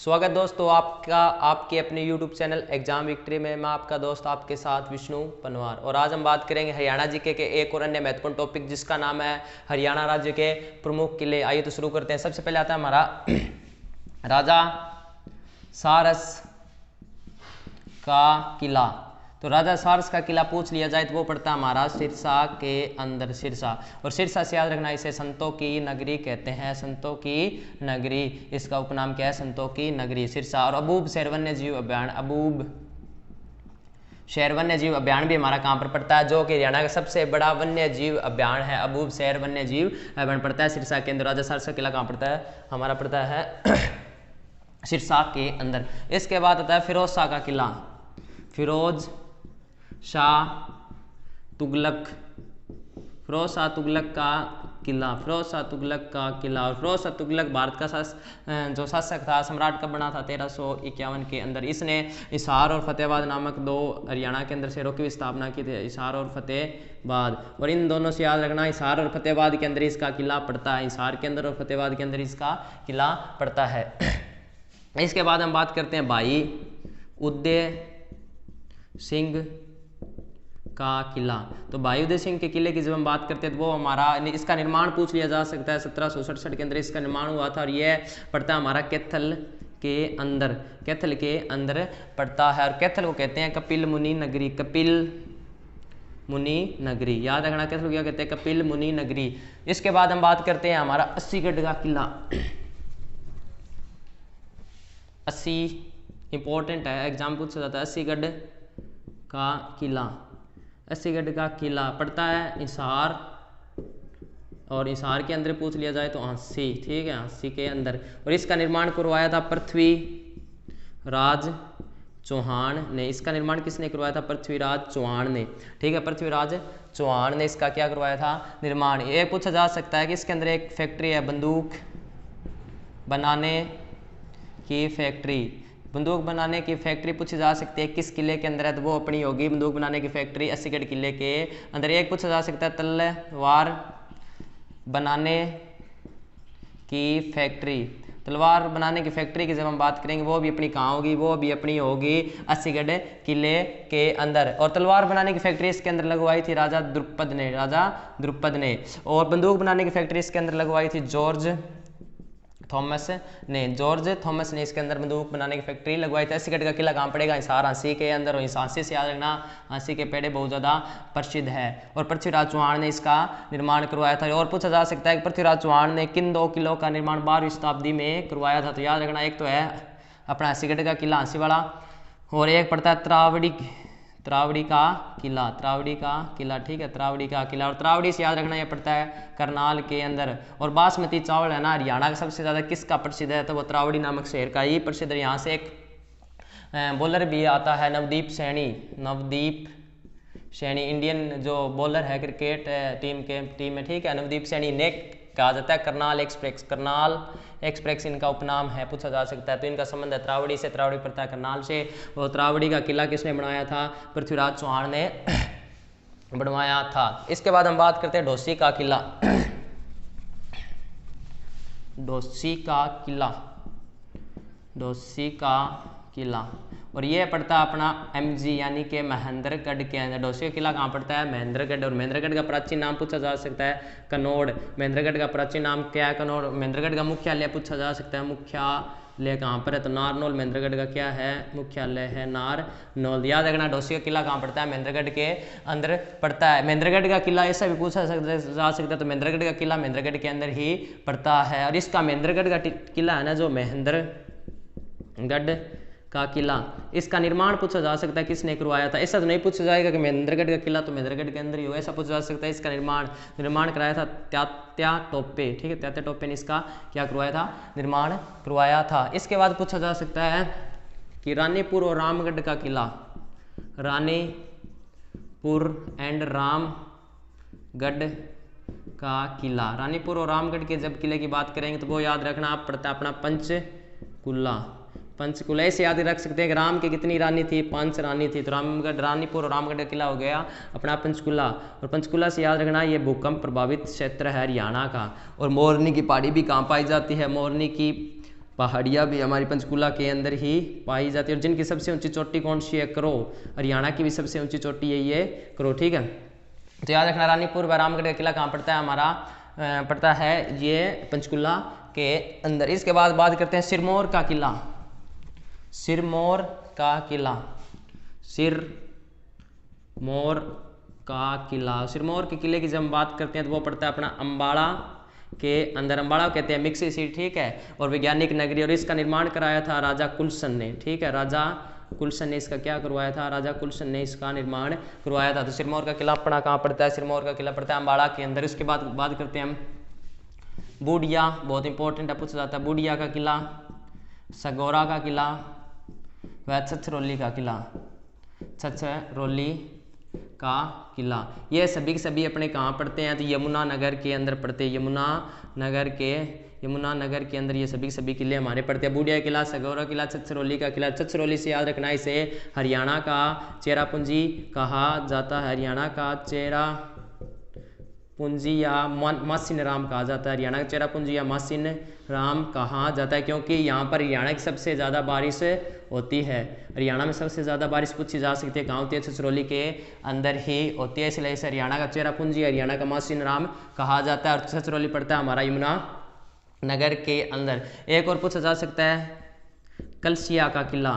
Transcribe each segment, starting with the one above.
स्वागत दोस्तों आपका आपके अपने YouTube चैनल एग्जाम विक्ट्री में। मैं आपका दोस्त आपके साथ विष्णु पनवार, और आज हम बात करेंगे हरियाणा जीके के एक और अन्य महत्वपूर्ण टॉपिक जिसका नाम है हरियाणा राज्य के प्रमुख किले। आइए तो शुरू करते हैं। सबसे पहले आता है हमारा राजा सारस का किला। तो राजा सारस का किला पूछ लिया जाए तो वो पड़ता है हमारा सिरसा के अंदर। सिरसा, और सिरसा से याद रखना इसे संतों की नगरी कहते हैं। संतों की नगरी, इसका उपनाम क्या है? संतों की नगरी सिरसा। और अबूब शहर वन्य जीव अभ्यारण्य, अबूब शहर वन्य जीव अभ्यारण्य भी हमारा कहाँ पर पड़ता है? जो कि हरियाणा का सबसे बड़ा वन्य जीव अभ्यारण्य है। अबूब शहर वन्य जीव अभ्यारण्य पड़ता है सिरसा के अंदर। राजा सारस का किला कहाँ पड़ता है? हमारा पड़ता है सिरसा के अंदर। इसके बाद आता है फिरोज शाह का किला। फिरोज शाह तुगलक, फिरोज शाह तुगलक का किला, फिरोज शाह तुगलक का किला। और फिरोज शाह तुगलक भारत का जो शासक था, सम्राट कब बना था? 1351 के अंदर। इसने हिसार और फतेहाबाद नामक दो हरियाणा के अंदर शहरों की भी स्थापना की थी, हिसार और फतेहाबाद। और इन दोनों से याद रखना हिसार और फतेहाबाद के अंदर इसका किला पड़ता है। हिसार के अंदर और फतेहाबाद के अंदर इसका किला पड़ता है। इसके बाद हम बात करते हैं भाई उदय सिंह का किला। तो भाई उदय सिंह के किले की जब हम बात करते हैं तो वो हमारा इसका निर्माण पूछ लिया जा सकता है। 1767 के अंदर इसका निर्माण हुआ था, और यह पड़ता है हमारा कैथल के अंदर। कैथल के अंदर पड़ता है, और कैथल को कहते हैं कपिल मुनि नगरी। कपिल मुनि नगरी, याद रखना कैथल को क्या कहते हैं? कपिल मुनि नगरी। इसके बाद हम बात करते हैं हमारा अस्सीगढ़ का किला। 80 इंपॉर्टेंट है, एग्जाम पूछ जाता है। अस्सीगढ़ का किला, अस्सीगढ़ का किला पड़ता है हिसार, और हिसार के अंदर पूछ लिया जाए तो हांसी, ठीक है, हांसी के अंदर। और इसका निर्माण करवाया था पृथ्वीराज चौहान ने। इसका निर्माण किसने करवाया था? पृथ्वीराज चौहान ने, ठीक है, पृथ्वीराज चौहान ने इसका क्या करवाया था? निर्माण। ये पूछा जा सकता है कि इसके अंदर एक फैक्ट्री है, बंदूक बनाने की फैक्ट्री। बंदूक बनाने की फैक्ट्री पूछी जा सकती है किस किले के अंदर है? तो वो अपनी होगी बंदूक बनाने की फैक्ट्री अस्सीगढ़ किले के अंदर। एक पूछा जा सकता है तलवार बनाने की फैक्ट्री। तलवार बनाने की फैक्ट्री की जब हम बात करेंगे वो भी अपनी कहाँ होगी? वो भी अपनी होगी अस्सीगढ़ किले के अंदर। और तलवार बनाने की फैक्ट्री इसके अंदर लगवाई थी राजा द्रुपद ने, राजा द्रुपद ने। और बंदूक बनाने की फैक्ट्री इसके अंदर लगवाई थी जॉर्ज थॉमस ने। जॉर्ज थॉमस ने इसके अंदर बंदूक बनाने की फैक्ट्री लगवाई थी। अस्सीगढ़ का किला कहाँ पड़ेगा? हिसार, हांसी के अंदर। और हांसी से याद रखना हांसी के पेड़े बहुत ज़्यादा प्रसिद्ध है। और पृथ्वीराज चौहान ने इसका निर्माण करवाया था। और पूछा जा सकता है कि पृथ्वीराज चौहान ने किन दो किलों का निर्माण 12वीं शताब्दी में करवाया था? तो याद रखना एक तो है अपना अस्सीगढ़ का किला हांसी वाला, और एक पड़ता है त्रावड़ी का किला, त्रावड़ी का किला, ठीक है, त्रावड़ी का किला। और त्रावड़ी से याद रखना यह पड़ता है करनाल के अंदर। और बासमती चावल है ना हरियाणा का सबसे ज़्यादा किसका प्रसिद्ध है? तो वो त्रावड़ी नामक शहर का ही प्रसिद्ध है। यहाँ से एक बॉलर भी आता है नवदीप सैनी। नवदीप सैनी इंडियन जो बॉलर है क्रिकेट टीम में, ठीक है, नवदीप सैनी ने कहा जाता है करनाल एक्सप्रेस। करनाल एक्सप्रेस इनका उपनाम है, पूछा जा सकता है। तो इनका संबंध है त्रावड़ी से, त्रावड़ी पड़ता है करनाल से। और त्रावड़ी का किला किसने बनाया था? पृथ्वीराज चौहान ने बनवाया था। इसके बाद हम बात करते हैं ढोसी का किला। ढोसी का किला, ढोसी का किला, और ये पड़ता है अपना MG यानी कि महेंद्रगढ़ के अंदर। ढोसी का किला कहाँ पड़ता है? महेंद्रगढ़। और महेंद्रगढ़ का प्राचीन नाम पूछा जा सकता है कनौड़। महेंद्रगढ़ का प्राचीन नाम क्या है? कनौड़। महेंद्रगढ़ का मुख्यालय पूछा जा सकता है, मुख्यालय कहाँ पर है? तो नारनौल महेंद्रगढ़ का क्या है? मुख्यालय है नारनौल। याद रखना ढोसी का किला कहाँ पड़ता है? महेंद्रगढ़ के अंदर पड़ता है। महेंद्रगढ़ का किला ऐसा भी पूछा जा सकता है, तो महेंद्रगढ़ का किला महेंद्रगढ़ के अंदर ही पड़ता है। और इसका महेंद्रगढ़ का किला है ना, जो महेंद्रगढ़ का किला, इसका निर्माण पूछा जा सकता है किसने करवाया था? ऐसा तो नहीं पूछा जाएगा कि महेंद्रगढ़ का किला तो महेंद्रगढ़ के अंदर ही हो, ऐसा पूछा जा सकता है इसका निर्माण कराया था तात्या टोपे, ठीक है, तात्या टोपे ने इसका क्या करवाया था? निर्माण करवाया था। इसके बाद पूछा जा सकता है कि रानीपुर और रामगढ़ का किला। रानीपुर एंड रामगढ़ का किला, रानीपुर और रामगढ़ के जब किले की बात करेंगे तो वो याद रखना आप पड़ता है अपना पंचकुला। पंचकुला से याद रख सकते हैं कि राम की कितनी रानी थी? 5 रानी थी। तो रामगढ़, रानीपुर और रामगढ़ का किला हो गया अपना पंचकुला। और पंचकुला से याद रखना ये भूकंप प्रभावित क्षेत्र है हरियाणा का। और मोरनी की पहाड़ी भी कहाँ पाई जाती है? मोरनी की पहाड़ियाँ भी हमारी पंचकूला के अंदर ही पाई जाती है। और जिनकी सबसे ऊंची चोटी कौन सी है? करो। हरियाणा की भी सबसे ऊंची चोटी है ये करो, ठीक है। तो याद रखना रानीपुर व रामगढ़ का किला कहाँ पड़ता है? हमारा पड़ता है ये पंचकूला के अंदर। इसके बाद बात करते हैं सिरमौर का किला। सिरमौर का किला, सिरमौर का किला। सिरमौर के किले की जब हम बात करते हैं तो वो पड़ता है अपना अम्बाड़ा के अंदर। अम्बाड़ा कहते हैं मिक्सी सीट, ठीक है, और वैज्ञानिक नगरी। और इसका निर्माण कराया था राजा कुलसन ने, ठीक है, राजा कुलसन ने इसका क्या करवाया था? राजा कुलसन ने इसका निर्माण करवाया था। तो सिरमौर का किला अपना कहाँ पड़ता है? सिरमौर का किला पड़ता है अम्बाड़ा के अंदर। इसके बाद बात करते हैं हम बूडिया, बहुत इंपॉर्टेंट है, पूछा जाता है। बूडिया का किला, सगौरा का किला व छछरौली का किला। छछरौली का किला, ये सभी के सभी अपने कहाँ पड़ते हैं? तो यमुनानगर के अंदर पड़ते हैं। यमुनानगर के अंदर ये सभी के सभी किले हमारे पड़ते हैं। बूडिया किला, सगौरा किला, छछरौली का किला। छछरौली से याद रखना इसे हरियाणा का चेरापूंजी कहा जाता है। हरियाणा का चेरापूंजी या मासिन राम कहा जाता है। हरियाणा का चेरापूंजी या मासिन राम कहा जाता है क्योंकि यहाँ पर हरियाणा की सबसे ज़्यादा बारिश होती है। हरियाणा में सबसे ज़्यादा बारिश पूछी जा सकती है कहाँ होती है? छछरौली के अंदर ही होती है, इसलिए इसे हरियाणा का चेरापूंजी, हरियाणा का मासिन राम कहा जाता है। और छछरौली पड़ता है हमारा यमुना नगर के अंदर। एक और पूछा जा सकता है कलसिया का किला,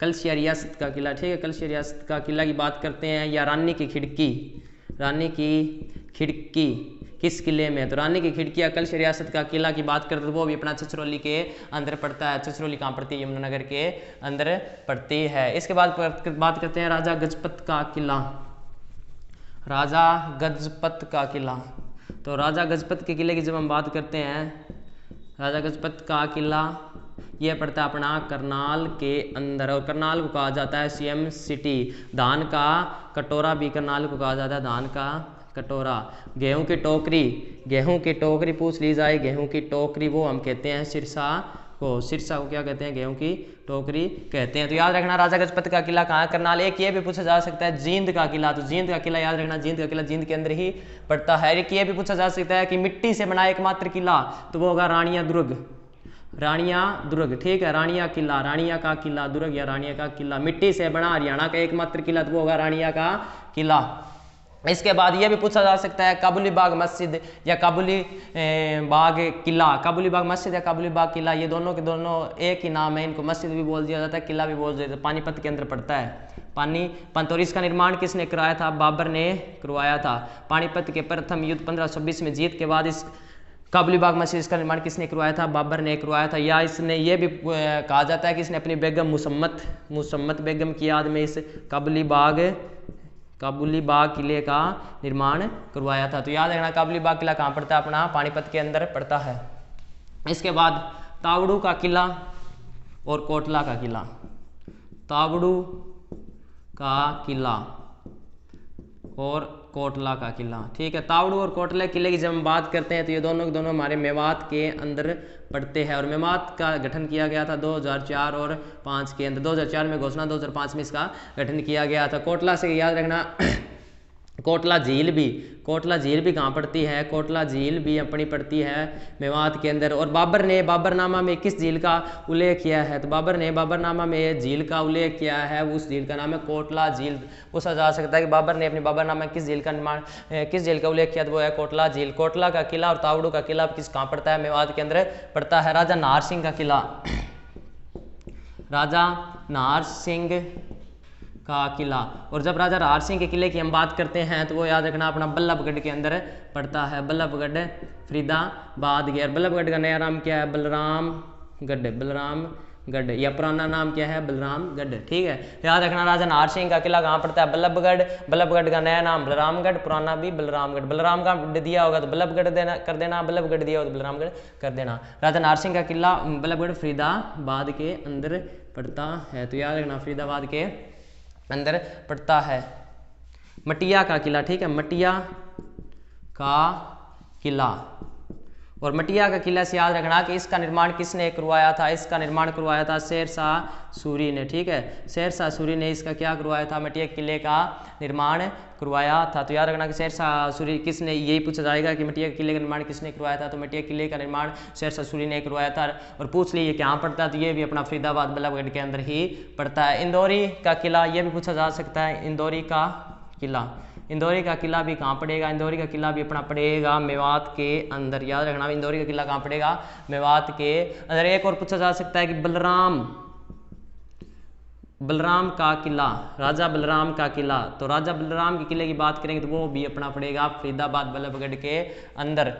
कलसिया रियासत का किला, ठीक है। कलसिया रियासत का किला की बात करते हैं। या रानी की खिड़की, रानी की खिड़की किस किले में? तो रानी की खिड़की या कलसिया रियासत का किला की बात करते हैं तो वो भी अपना छछरौली के अंदर पड़ता है। छछरौली कहाँ पड़ती है? यमुनानगर के अंदर पड़ती है। इसके बाद बात करते हैं राजा गजपत का किला। राजा गजपत का किला, तो राजा गजपत के किले की जब हम बात करते हैं, राजा गजपत का किला ये पड़ता है अपना करनाल के अंदर। और करनाल को कहा जाता है सीएम सिटी। धान का कटोरा भी करनाल को कहा जाता है, धान का कटोरा। गेहूं की टोकरी, गेहूं की टोकरी पूछ ली जाए, गेहूं की टोकरी वो हम कहते हैं सिरसा को। सिरसा को क्या कहते हैं? गेहूं की टोकरी कहते हैं। तो याद रखना राजा गजपत का किला कहाँ? करनाल। एक ये भी पूछा जा सकता है जींद का किला, तो जींद का किला याद रखना, जींद का किला जींद के अंदर ही पड़ता है। एक ये भी पूछा जा सकता है कि मिट्टी से बना एकमात्र किला, तो वो होगा रानिया दुर्ग, रानिया दुर्ग, ठीक है। रानिया किला, रानिया का किला, दुर्ग या रानिया का किला, मिट्टी से बना हरियाणा का एकमात्र किला, तो वो होगा रानिया का किला। इसके बाद ये भी पूछा जा सकता है काबुली बाग मस्जिद या काबुली बाग किला। काबुली बाग मस्जिद या काबुली बाग किला ये दोनों के दोनों एक ही नाम है। इनको मस्जिद भी बोल दिया जाता है, किला भी बोल दिया जाता है। पानीपत के अंदर पड़ता है, पानीपत। और इसका निर्माण किसने कराया था? बाबर ने करवाया था। पानीपत के प्रथम युद्ध 1526 में जीत के बाद इस काबुली बाग मस्जिद इसका निर्माण किसने करवाया था? बाबर ने करवाया था। या इसने ये भी कहा जाता है कि इसने अपनी बेगम मुसम्मत बेगम की याद में इस काबुली बाग किले का निर्माण करवाया था। तो याद रखना काबुली बाग किला कहाँ पड़ता है? अपना पानीपत के अंदर पड़ता है। इसके बाद तावड़ू का किला और कोटला का किला। तावड़ू का किला और कोटला का किला, ठीक है। तावड़ू और कोटला किले की जब हम बात करते हैं तो ये दोनों के दोनों हमारे मेवात के अंदर पड़ते हैं। और मेवात का गठन किया गया था 2004 और 5 के अंदर। 2004 में घोषणा, 2005 में इसका गठन किया गया था। कोटला से याद रखना कोटला झील भी कहाँ पड़ती है? कोटला झील भी अपनी पड़ती है मेवात के अंदर। और बाबर ने बाबरनामा में किस झील का उल्लेख किया है? तो बाबर ने बाबरनामा में झील का उल्लेख किया है, उस झील का नाम है कोटला झील। पूछा जा सकता है कि बाबर ने अपने बाबरनामा में किस झील का उल्लेख किया? तो वो है कोटला झील। कोटला का किला और तावड़ू का किला कहाँ पड़ता है? मेवात के अंदर पड़ता है। राजा नाहर सिंह का किला, राजा नाहर सिंह का किला। और जब राजा नाहर सिंह के किले की हम बात करते हैं तो वो याद रखना अपना बल्लभगढ़ के अंदर पड़ता है। बल्लभगढ़ फरीदाबाद के। बल्लभगढ़ का नया नाम क्या है? बलरामगढ़ या पुराना नाम क्या है? बलरामगढ़, ठीक है। याद रखना राजा नाहर सिंह का किला कहाँ पड़ता है? बल्लभगढ़। बल्लभगढ़ का नया नाम बलरामगढ़, पुराना भी बलरामगढ़। बलरामगढ़ दिया होगा तो बल्लभगढ़ कर देना, बल्लभगढ़ दिया होगा तो बलरामगढ़ कर देना। राजा नाहर सिंह का किला बल्लभगढ़ फरीदाबाद के अंदर पड़ता है। तो याद रखना फरीदाबाद के अंदर पड़ता है। मटिया का किला, ठीक है, मटिया का किला। और मटिया का किला से याद रखना कि इसका निर्माण किसने करवाया था, इसका निर्माण करवाया था शेरशाह सूरी ने। ठीक है, शेरशाह सूरी ने इसका क्या करवाया था, मटिया के किले का निर्माण करवाया था। तो याद रखना कि शेरशाह सूरी किसने, यही पूछा जाएगा कि मटिया के किले का निर्माण किसने करवाया था, तो मटिया किले का निर्माण शेरशाह सूरी ने करवाया था। और पूछ लीजिए कहाँ पड़ता है, तो ये भी अपना फरीदाबाद बल्लभगढ़ के अंदर ही पड़ता है। इंदौरी का किला, ये भी पूछा जा सकता है, इंदौरी का किला, इंदौरी का किला भी कहाँ पड़ेगा, इंदौरी का किला भी अपना पड़ेगा मेवात के अंदर। याद रखना इंदौरी का किला कहाँ पड़ेगा, मेवात के अंदर। एक और पूछा जा सकता है कि बलराम का किला, राजा बलराम का किला, तो राजा बलराम के किले की बात करेंगे तो वो भी अपना पड़ेगा फरीदाबाद बल्लभगढ़ के अंदर।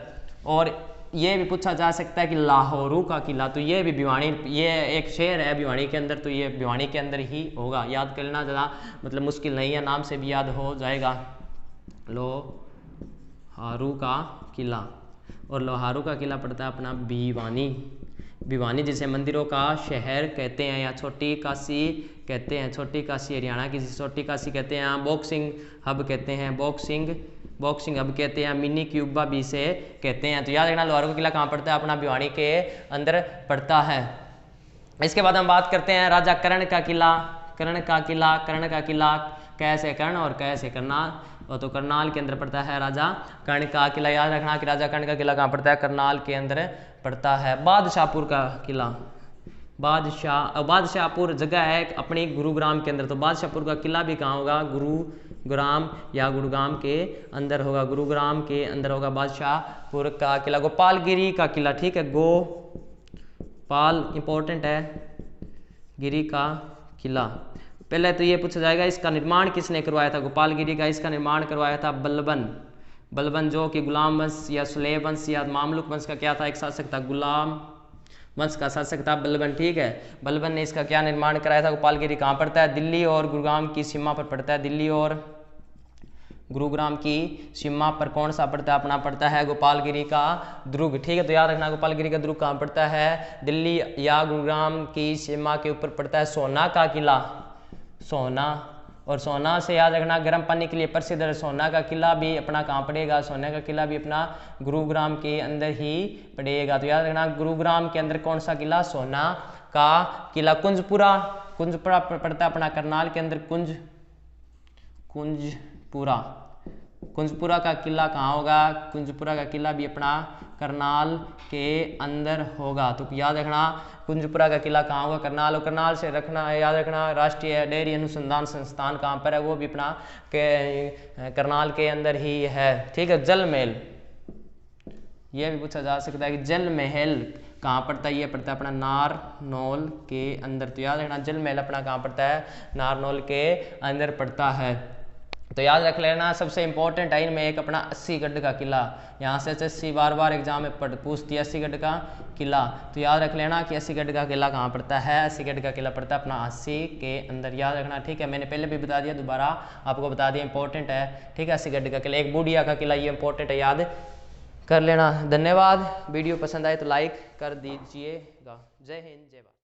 और ये भी पूछा जा सकता है कि लाहौरू का किला, तो ये भी भिवानी, ये एक शहर है भिवानी के अंदर, तो ये भिवानी के अंदर ही होगा। याद कर लेना, ज़्यादा मतलब मुश्किल नहीं है, नाम से भी याद हो जाएगा। लोहारू का किला, और लोहारू का किला पड़ता है अपना भिवानी। भिवानी जिसे मंदिरों का शहर कहते हैं, या छोटी काशी कहते हैं, छोटी काशी हरियाणा की छोटी काशी कहते हैं, बॉक्सिंग हब कहते हैं, बॉक्सिंग हब कहते हैं, मिनी क्यूबा भी से कहते हैं। तो याद रखना लोहारू का किला कहाँ पड़ता है, अपना भिवानी के अंदर पड़ता है। इसके बाद हम बात करते हैं राजा कर्ण का किला। कर्ण का किला कैसे कर्ण और कैसे करनाल, और तो करनाल के अंदर पड़ता है राजा कर्ण का किला। याद रखना कि राजा कर्ण का किला कहाँ पड़ता है, करनाल के अंदर पड़ता है। बादशाहपुर का किला, बादशाहपुर जगह है अपनी गुरुग्राम के अंदर, तो बादशाहपुर का किला भी कहाँ होगा, गुरुग्राम या गुड़गाम के अंदर होगा, गुरुग्राम के अंदर होगा बादशाहपुर का किला। गोपालगिरी का किला, ठीक है, गोपाल इंपॉर्टेंट है, गिरी का किला। पहले तो ये पूछा जाएगा इसका निर्माण किसने करवाया था, गोपालगिरी का इसका निर्माण करवाया था बलबन, जो कि गुलाम वंश या सुलेब वंश या मामलुक वंश का क्या था, एक शासक था, गुलाम वंश का शासक था बलबन। ठीक है, बलबन ने इसका क्या निर्माण कराया था। गोपालगिरी कहाँ पड़ता है, दिल्ली और गुरुग्राम की सीमा पर पड़ता है, दिल्ली और गुरुग्राम की सीमा पर कौन सा पड़ता है, अपना पड़ता है गोपालगिरी का दुर्ग। ठीक है, तो याद रखना गोपालगिरी का दुर्ग कहाँ पड़ता है, दिल्ली या गुरुग्राम की सीमा के ऊपर पड़ता है। सोना का किला, सोना, और सोना से याद रखना गर्म पानी के लिए प्रसिद्ध है, सोना का किला भी अपना कहाँ पड़ेगा, सोने का किला भी अपना गुरुग्राम के अंदर ही पड़ेगा। तो याद रखना गुरुग्राम के अंदर कौन सा किला, सोना का किला। कुंजपुरा पड़ता है अपना करनाल के अंदर, कुंजपुरा का किला कहाँ होगा, कुंजपुरा का किला भी अपना करनाल के अंदर होगा। तो याद रखना कुंजपुरा का किला कहाँ होगा, करनाल। और करनाल से रखना याद रखना राष्ट्रीय डेयरी अनुसंधान संस्थान कहाँ पर है, वो भी अपना करनाल के अंदर ही है। ठीक है, जल महल, यह भी पूछा जा सकता है कि जल महल कहाँ पड़ता है, ये पड़ता है अपना नारनौल के अंदर। तो याद रखना जल महल अपना कहाँ पड़ता है, नारनौल के अंदर पड़ता है। तो याद रख लेना सबसे इंपॉर्टेंट है इनमें एक अपना 80गढ़ का किला, यहाँ से 80 बार एग्जाम में पूछती है 80गढ़ का किला। तो याद रख लेना कि 80गढ़ का किला कहाँ पड़ता है, 80गढ़ का किला पड़ता है अपना 80 के अंदर। याद रखना, ठीक है, मैंने पहले भी बता दिया, दोबारा आपको बता दिया, इंपॉर्टेंट है। ठीक है, 80गढ़ का किला। एक बूढ़िया का किला, ये इंपॉर्टेंट है, याद कर लेना। धन्यवाद, वीडियो पसंद आए तो लाइक कर दीजिएगा। जय हिंद, जय भारत।